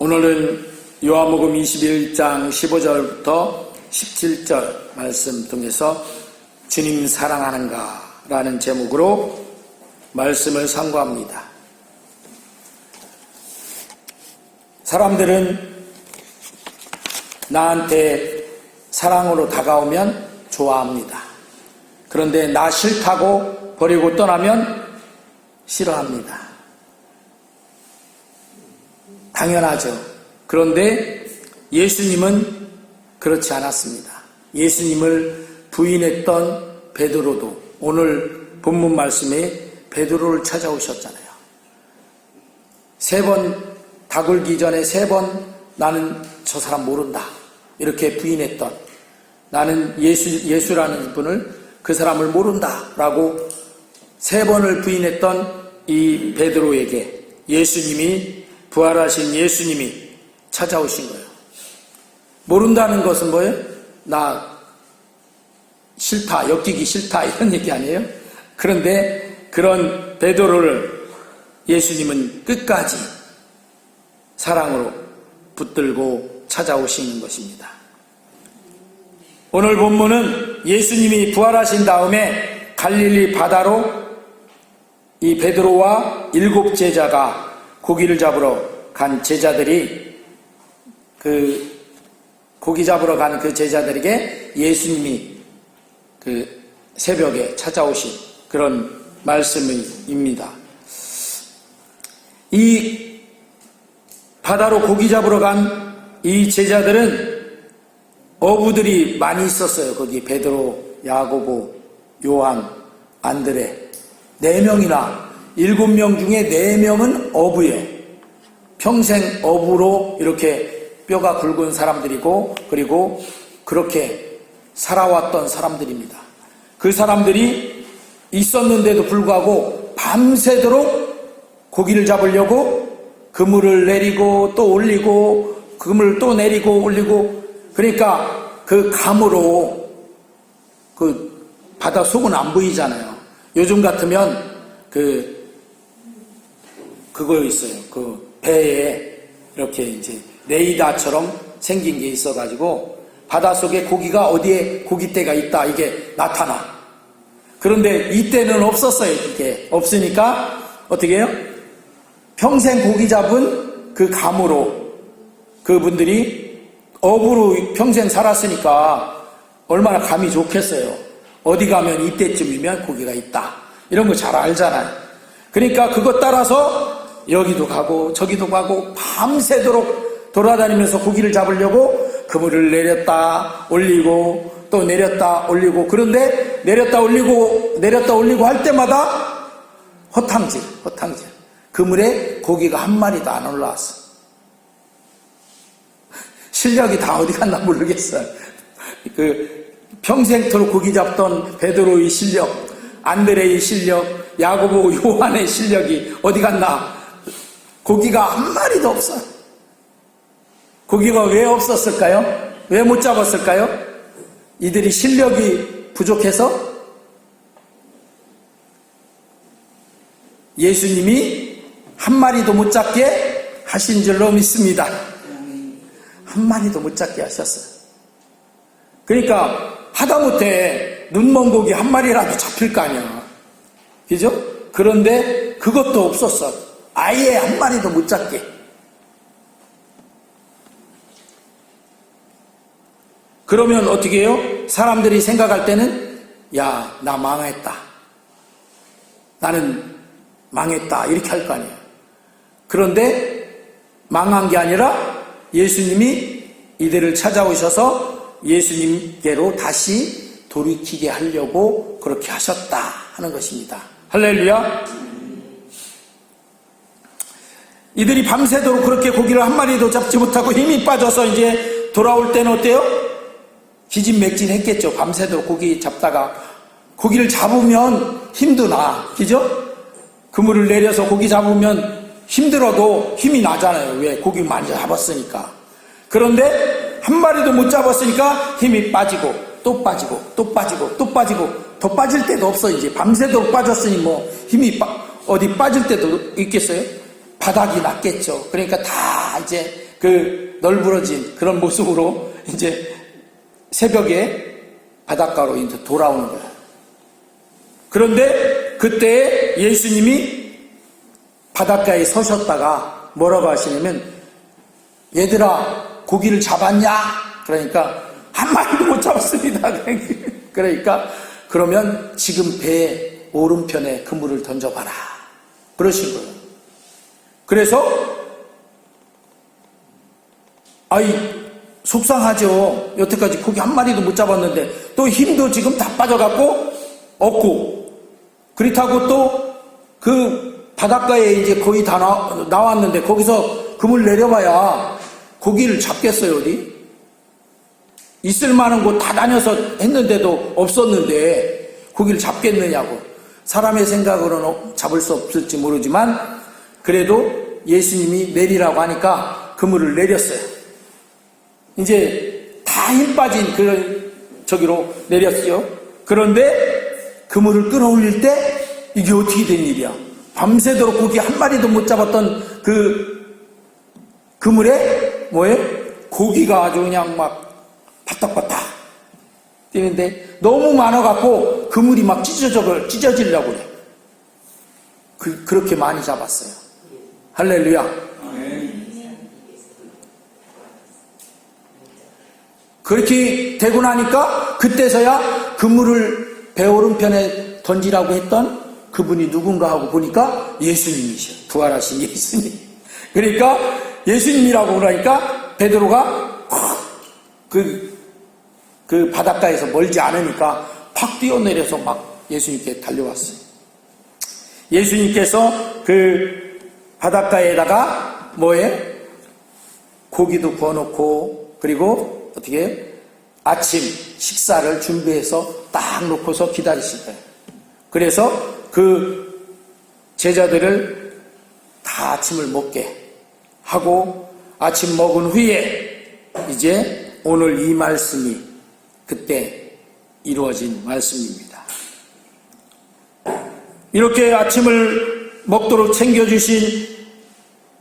오늘은 요한복음 21장 15절부터 17절 말씀 통해서 주님 사랑하는가 라는 제목으로 말씀을 상고합니다. 사람들은 나한테 사랑으로 다가오면 좋아합니다. 그런데 나 싫다고 버리고 떠나면 싫어합니다. 당연하죠. 그런데 예수님은 그렇지 않았습니다. 예수님을 부인했던 베드로도 오늘 본문 말씀에 베드로를 찾아오셨잖아요. 3번 닭 기 전에 3번 나는 저 사람 모른다 이렇게 부인했던, 나는 예수라는 분을, 그 사람을 모른다 라고 3번을 부인했던 이 베드로에게 예수님이, 부활하신 예수님이 찾아오신 거예요. 모른다는 것은 뭐예요? 나 싫다, 엮이기 싫다 이런 얘기 아니에요? 그런데 그런 베드로를 예수님은 끝까지 사랑으로 붙들고 찾아오시는 것입니다. 오늘 본문은 예수님이 부활하신 다음에 갈릴리 바다로 이 베드로와 7 제자가 고기를 잡으러 간 제자들이, 그 고기 잡으러 간 그 제자들에게 예수님이 그 새벽에 찾아오신 그런 말씀입니다. 이 바다로 고기 잡으러 간 이 제자들은 어부들이 많이 있었어요. 거기 베드로, 야고보, 요한, 안드레 4명이나 7명 중에 4명은 어부예요. 평생 어부로 이렇게 뼈가 굵은 사람들이고, 그리고 그렇게 살아왔던 사람들입니다. 그 사람들이 있었는데도 불구하고 밤새도록 고기를 잡으려고 그물을 내리고 또 올리고, 그물을 또 내리고 올리고, 그러니까 그 감으로 그 바다 속은 안 보이잖아요. 요즘 같으면 그거 있어요. 그 배에 이렇게 이제 레이더처럼 생긴 게 있어가지고 바닷속에 고기가 어디에 고깃대가 있다 이게 나타나. 그런데 이때는 없었어요. 이게 없으니까 어떻게 해요? 평생 고기 잡은 그 감으로 그분들이 어부로 평생 살았으니까 얼마나 감이 좋겠어요. 어디 가면 이때쯤이면 고기가 있다 이런 거 잘 알잖아요. 그러니까 그것 따라서 여기도 가고 저기도 가고 밤새도록 돌아다니면서 고기를 잡으려고 그물을 내렸다 올리고 또 내렸다 올리고, 그런데 내렸다 올리고 할 때마다 허탕질 그물에 고기가 한 마리도 안 올라왔어. 실력이 다 어디 갔나 모르겠어요. 그 평생토록 고기 잡던 베드로의 실력, 안드레의 실력, 야고보, 요한의 실력이 어디 갔나? 고기가 한 마리도 없어요. 고기가 왜 없었을까요? 왜 못 잡았을까요? 이들이 실력이 부족해서? 예수님이 한 마리도 못 잡게 하신 줄로 믿습니다. 한 마리도 못 잡게 하셨어요. 그러니까 하다못해 눈먼 고기 한 마리라도 잡힐 거 아니야. 그죠? 그런데 그것도 없었어. 아예 한 마리도 못 잡게. 그러면 어떻게 해요? 사람들이 생각할 때는 야, 나 망했다. 나는 망했다. 이렇게 할 거 아니에요. 그런데 망한 게 아니라 예수님이 이들을 찾아오셔서 예수님께로 다시 돌이키게 하려고 그렇게 하셨다 하는 것입니다. 할렐루야. 이들이 밤새도록 그렇게 고기를 한 마리도 잡지 못하고 힘이 빠져서 이제 돌아올 때는 어때요? 기진맥진했겠죠. 밤새도록 고기 잡다가 고기를 잡으면 힘도 나, 그죠? 그물을 내려서 고기 잡으면 힘들어도 힘이 나잖아요. 왜? 고기 많이 잡았으니까. 그런데 한 마리도 못 잡았으니까 힘이 빠지고 또 빠지고 또 빠지고 또 빠지고, 더 빠질 때도 없어. 이제 밤새도록 빠졌으니 뭐 힘이 어디 빠질 때도 있겠어요? 바닥이 났겠죠. 그러니까 다 이제 그 널브러진 그런 모습으로 이제 새벽에 바닷가로 이제 돌아오는 거예요. 그런데 그때 예수님이 바닷가에 서셨다가 뭐라고 하시냐면, 얘들아 고기를 잡았냐? 그러니까 한 마리도 못 잡았습니다. 그러니까 그러면 지금 배 오른편에 그물을 던져봐라, 그러신 거예요. 그래서 속상하죠. 여태까지 고기 한 마리도 못 잡았는데 또 힘도 지금 다 빠져갖고 없고, 그렇다고 또 그 바닷가에 이제 거의 다 나왔는데 거기서 그물 내려봐야 고기를 잡겠어요. 어디 있을 만한 곳 다 다녀서 했는데도 없었는데 고기를 잡겠느냐고. 사람의 생각으로는 잡을 수 없을지 모르지만 그래도 예수님이 내리라고 하니까 그물을 내렸어요. 이제 다 힘 빠진 그런 저기로 내렸어요. 그런데 그물을 끌어올릴 때 이게 어떻게 된 일이야? 밤새도록 고기 한 마리도 못 잡았던 그 그물에 고기가 아주 그냥 막 바닥바닥 뛰는데 너무 많아갖고 그물이 막 찢어지려고 그래. 그렇게 많이 잡았어요. 할렐루야. 그렇게 되고 나니까 그때서야 그물을 배 오른편에 던지라고 했던 그분이 누군가 하고 보니까 예수님이셔. 부활하신 예수님. 그러니까 예수님이라고 그러니까 베드로가 그 바닷가에서 멀지 않으니까 팍 뛰어내려서 막 예수님께 달려왔어요. 예수님께서 그 바닷가에다가 고기도 구워놓고, 그리고 어떻게 아침 식사를 준비해서 딱 놓고서 기다리실 거예요. 그래서 그 제자들을 다 아침을 먹게 하고, 아침 먹은 후에 이제 오늘 이 말씀이 그때 이루어진 말씀입니다. 이렇게 아침을 먹도록 챙겨주신,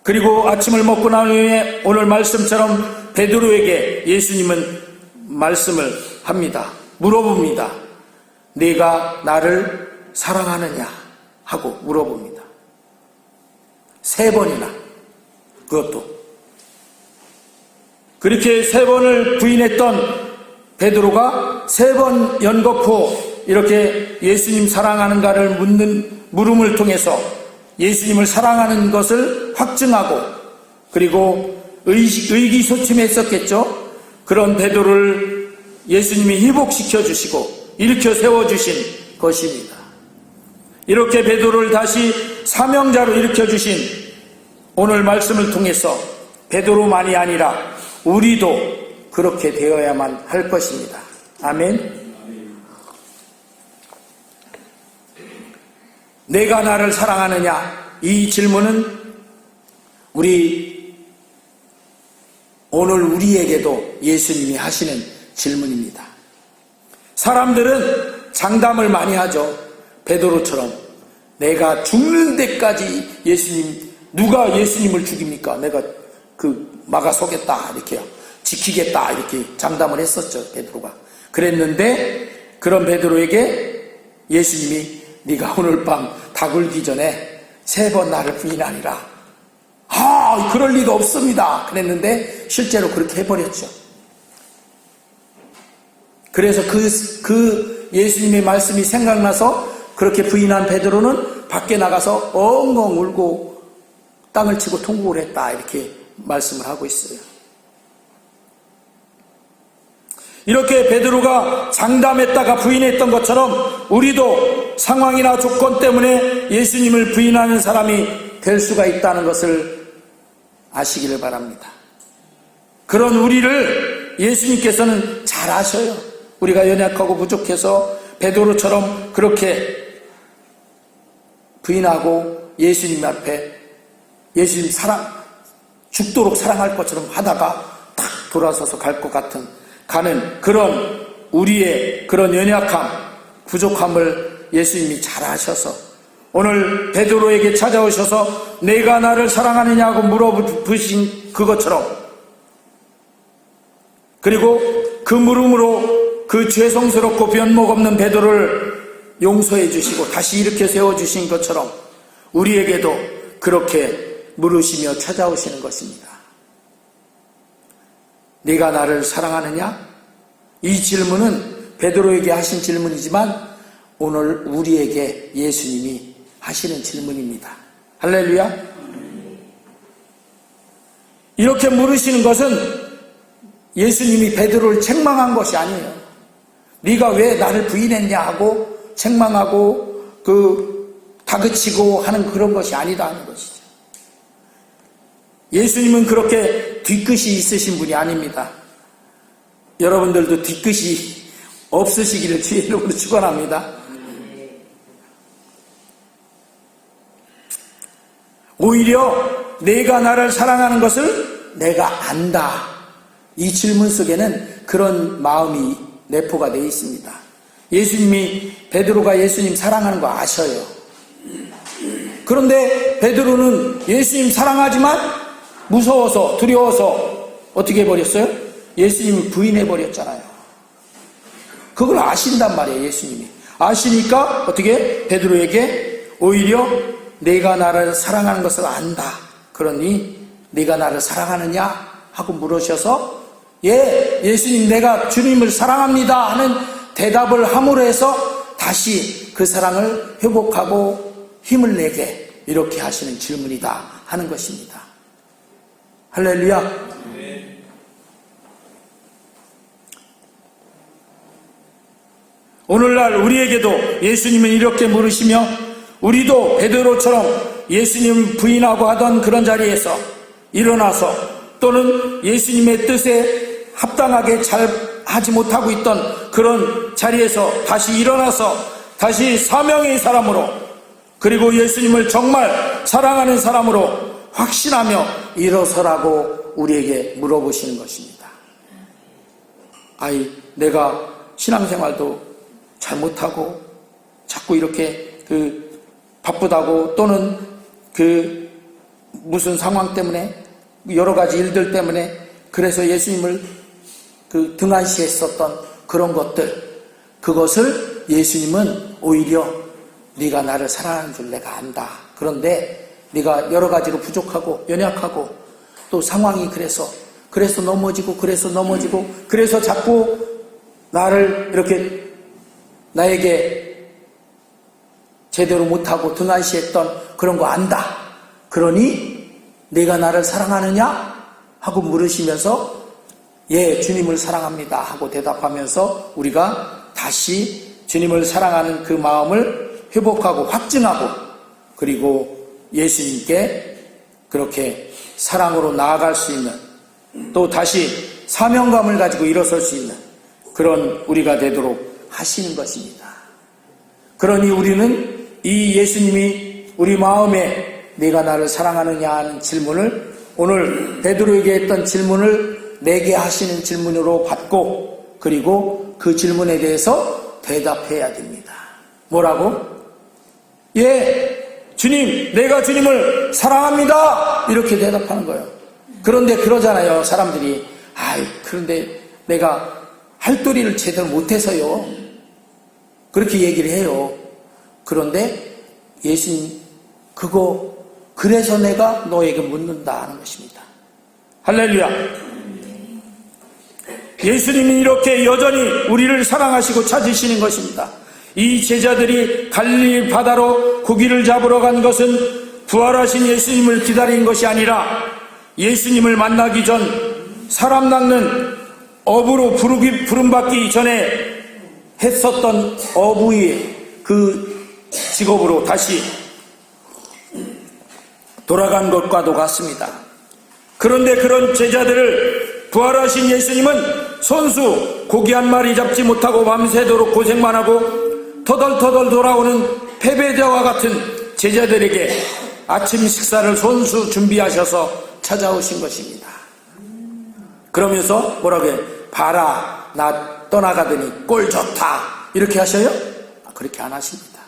그리고 아침을 먹고 난 후에 오늘 말씀처럼 베드로에게 예수님은 말씀을 합니다. 물어봅니다. 네가 나를 사랑하느냐 하고 물어봅니다. 3번이나. 그것도 그렇게 3번을 부인했던 베드로가 3번 연거푸 이렇게 예수님 사랑하는가를 물음을 통해서 예수님을 사랑하는 것을 확증하고, 그리고 의기소침했었겠죠. 그런 베드로를 예수님이 회복시켜 주시고 일으켜 세워주신 것입니다. 이렇게 베드로를 다시 사명자로 일으켜 주신 오늘 말씀을 통해서 베드로만이 아니라 우리도 그렇게 되어야만 할 것입니다. 아멘. 내가 나를 사랑하느냐? 이 질문은 오늘 우리에게도 예수님이 하시는 질문입니다. 사람들은 장담을 많이 하죠. 베드로처럼 내가 죽는 데까지 누가 예수님을 죽입니까? 내가 막아서겠다, 이렇게 지키겠다, 이렇게 장담을 했었죠. 베드로가 그랬는데, 그런 베드로에게 예수님이 네가 오늘 밤 다 굴기 전에 3번 나를 부인하리라. 그럴 리가 없습니다. 그랬는데 실제로 그렇게 해버렸죠. 그래서 그 예수님의 말씀이 생각나서 그렇게 부인한 베드로는 밖에 나가서 엉엉 울고 땅을 치고 통곡을 했다, 이렇게 말씀을 하고 있어요. 이렇게 베드로가 장담했다가 부인했던 것처럼 우리도 상황이나 조건 때문에 예수님을 부인하는 사람이 될 수가 있다는 것을 아시기를 바랍니다. 그런 우리를 예수님께서는 잘 아셔요. 우리가 연약하고 부족해서 베드로처럼 그렇게 부인하고 예수님 앞에 예수님 죽도록 사랑할 것처럼 하다가 탁 돌아서서 갈 것 같은 가는 그런 우리의 그런 연약함, 부족함을 예수님이 잘 아셔서 오늘 베드로에게 찾아오셔서 내가 나를 사랑하느냐고 물어보신 그것처럼, 그리고 그 물음으로 그 죄송스럽고 변목 없는 베드로를 용서해 주시고 다시 이렇게 세워주신 것처럼 우리에게도 그렇게 물으시며 찾아오시는 것입니다. 네가 나를 사랑하느냐? 이 질문은 베드로에게 하신 질문이지만 오늘 우리에게 예수님이 하시는 질문입니다. 할렐루야. 이렇게 물으시는 것은 예수님이 베드로를 책망한 것이 아니에요. 네가 왜 나를 부인했냐 하고 책망하고 다그치고 하는 그런 것이 아니다 하는 것이죠. 예수님은 그렇게 뒤끝이 있으신 분이 아닙니다. 여러분들도 뒤끝이 없으시기를 주의 이름으로 축원합니다. 오히려 내가 나를 사랑하는 것을 내가 안다. 이 질문 속에는 그런 마음이 내포가 되어 있습니다. 예수님이 베드로가 예수님 사랑하는 거 아셔요. 그런데 베드로는 예수님 사랑하지만 무서워서 두려워서 어떻게 해버렸어요? 예수님을 부인해버렸잖아요. 그걸 아신단 말이에요. 예수님이 아시니까 어떻게 베드로에게 오히려 내가 나를 사랑하는 것을 안다. 그러니 네가 나를 사랑하느냐 하고 물으셔서 예수님 내가 주님을 사랑합니다 하는 대답을 함으로 해서 다시 그 사랑을 회복하고 힘을 내게 이렇게 하시는 질문이다 하는 것입니다. 할렐루야. 오늘날 우리에게도 예수님은 이렇게 물으시며 우리도 베드로처럼 예수님 부인하고 하던 그런 자리에서 일어나서 또는 예수님의 뜻에 합당하게 잘 하지 못하고 있던 그런 자리에서 다시 일어나서 다시 사명의 사람으로 그리고 예수님을 정말 사랑하는 사람으로 확신하며 일어서라고 우리에게 물어보시는 것입니다. 내가 신앙생활도 잘 못하고 자꾸 이렇게 바쁘다고 또는 무슨 상황 때문에 여러 가지 일들 때문에 그래서 예수님을 등한시했었던 그런 것들, 그것을 예수님은 오히려 네가 나를 사랑하는 줄 내가 안다. 그런데 네가 여러 가지로 부족하고 연약하고 또 상황이 그래서 넘어지고 그래서 자꾸 나를 이렇게 나에게 제대로 못하고 등한시했던 그런 거 안다. 그러니 네가 나를 사랑하느냐? 하고 물으시면서 주님을 사랑합니다 하고 대답하면서 우리가 다시 주님을 사랑하는 그 마음을 회복하고 확증하고 그리고 예수님께 그렇게 사랑으로 나아갈 수 있는 또 다시 사명감을 가지고 일어설 수 있는 그런 우리가 되도록 하시는 것입니다. 그러니 우리는 이 예수님이 우리 마음에 네가 나를 사랑하느냐 하는 질문을 오늘 베드로에게 했던 질문을 내게 하시는 질문으로 받고 그리고 그 질문에 대해서 대답해야 됩니다. 뭐라고? 주님, 내가 주님을 사랑합니다. 이렇게 대답하는 거예요. 그런데 그러잖아요. 사람들이 그런데 내가 할 도리를 제대로 못해서요. 그렇게 얘기를 해요. 그런데 예수님 그래서 내가 너에게 묻는다 하는 것입니다. 할렐루야. 예수님이 이렇게 여전히 우리를 사랑하시고 찾으시는 것입니다. 이 제자들이 갈릴리 바다로 고기를 잡으러 간 것은 부활하신 예수님을 기다린 것이 아니라 예수님을 만나기 전 사람 낚는 어부로 부름받기 전에 했었던 어부의 그 직업으로 다시 돌아간 것과도 같습니다. 그런데 그런 제자들을 부활하신 예수님은 손수 고기 한 마리 잡지 못하고 밤새도록 고생만 하고 터덜터덜 돌아오는 패배자와 같은 제자들에게 아침 식사를 손수 준비하셔서 찾아오신 것입니다. 그러면서 뭐라고 해요? 봐라, 나 떠나가더니 꼴 좋다 이렇게 하셔요? 그렇게 안 하십니다.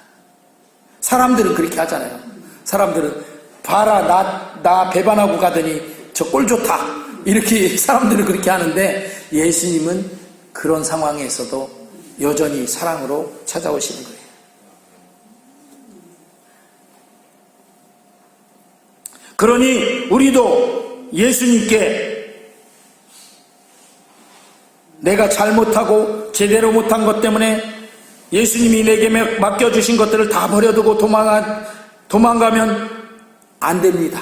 사람들은 그렇게 하잖아요. 사람들은 봐라, 나 배반하고 가더니 저 꼴 좋다, 이렇게 사람들은 그렇게 하는데, 예수님은 그런 상황에서도 여전히 사랑으로 찾아오시는 거예요. 그러니 우리도 예수님께 내가 잘못하고 제대로 못한 것 때문에 예수님이 내게 맡겨주신 것들을 다 버려두고 도망가면 안 됩니다.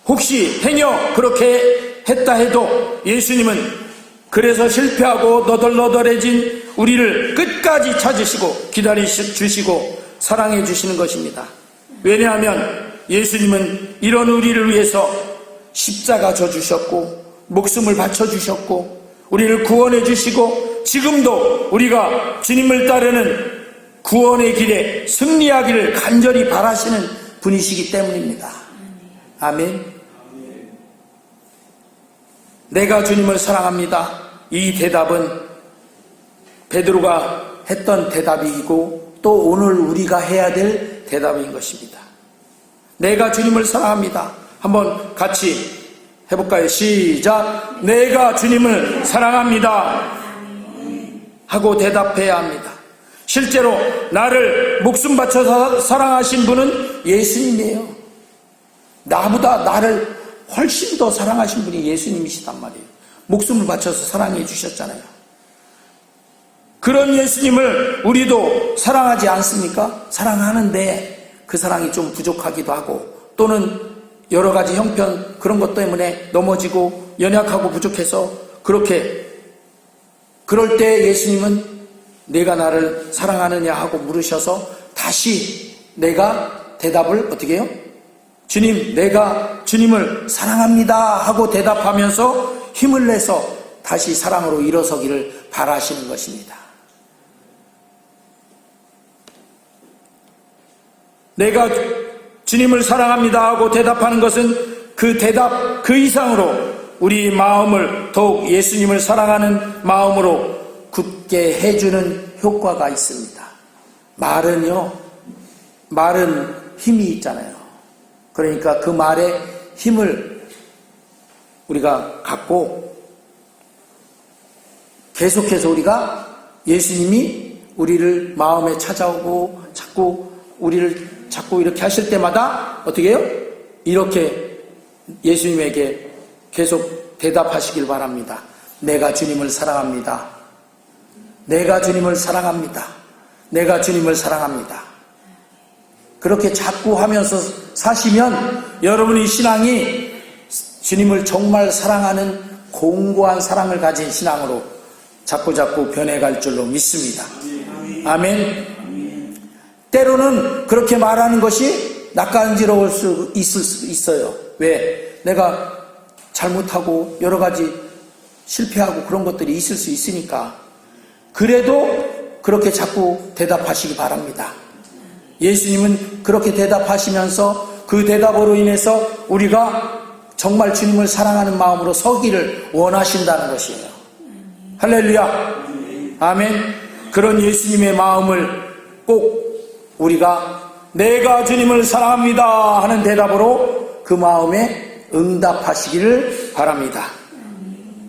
혹시 행여 그렇게 했다 해도 예수님은 그래서 실패하고 너덜너덜해진 우리를 끝까지 찾으시고 기다려주시고 사랑해 주시는 것입니다. 왜냐하면 예수님은 이런 우리를 위해서 십자가 져주셨고 목숨을 바쳐주셨고 우리를 구원해 주시고 지금도 우리가 주님을 따르는 구원의 길에 승리하기를 간절히 바라시는 분이시기 때문입니다. 아멘. 내가 주님을 사랑합니다. 이 대답은 베드로가 했던 대답이고 또 오늘 우리가 해야 될 대답인 것입니다. 내가 주님을 사랑합니다. 한번 같이 해볼까요? 시작. 내가 주님을 사랑합니다 하고 대답해야 합니다. 실제로 나를 목숨 바쳐서 사랑하신 분은 예수님이에요. 나보다 나를 훨씬 더 사랑하신 분이 예수님이시단 말이에요. 목숨을 바쳐서 사랑해 주셨잖아요. 그런 예수님을 우리도 사랑하지 않습니까? 사랑하는데 그 사랑이 좀 부족하기도 하고 또는 여러 가지 형편 그런 것 때문에 넘어지고 연약하고 부족해서 그럴 때 예수님은 내가 나를 사랑하느냐 하고 물으셔서 다시 내가 대답을 어떻게 해요? 주님, 내가 주님을 사랑합니다 하고 대답하면서 힘을 내서 다시 사랑으로 일어서기를 바라시는 것입니다. 내가 주님을 사랑합니다 하고 대답하는 것은 그 대답 그 이상으로 우리 마음을 더욱 예수님을 사랑하는 마음으로 굳게 해주는 효과가 있습니다. 말은 힘이 있잖아요. 그러니까 그 말에 힘을 우리가 갖고 계속해서 우리가 예수님이 우리를 마음에 찾아오고 자꾸 이렇게 하실 때마다 어떻게 해요? 이렇게 예수님에게 계속 대답하시길 바랍니다. 내가 주님을 사랑합니다. 내가 주님을 사랑합니다. 내가 주님을 사랑합니다. 그렇게 자꾸 하면서 사시면 여러분의 신앙이 주님을 정말 사랑하는 공고한 사랑을 가진 신앙으로 자꾸자꾸 변해갈 줄로 믿습니다. 아멘. 때로는 그렇게 말하는 것이 낯간지러울 수 있어요. 왜? 내가 잘못하고 여러 가지 실패하고 그런 것들이 있을 수 있으니까. 그래도 그렇게 자꾸 대답하시기 바랍니다. 예수님은 그렇게 대답하시면서 그 대답으로 인해서 우리가 정말 주님을 사랑하는 마음으로 서기를 원하신다는 것이에요. 할렐루야. 아멘. 그런 예수님의 마음을 꼭 우리가 내가 주님을 사랑합니다 하는 대답으로 그 마음에 응답하시기를 바랍니다.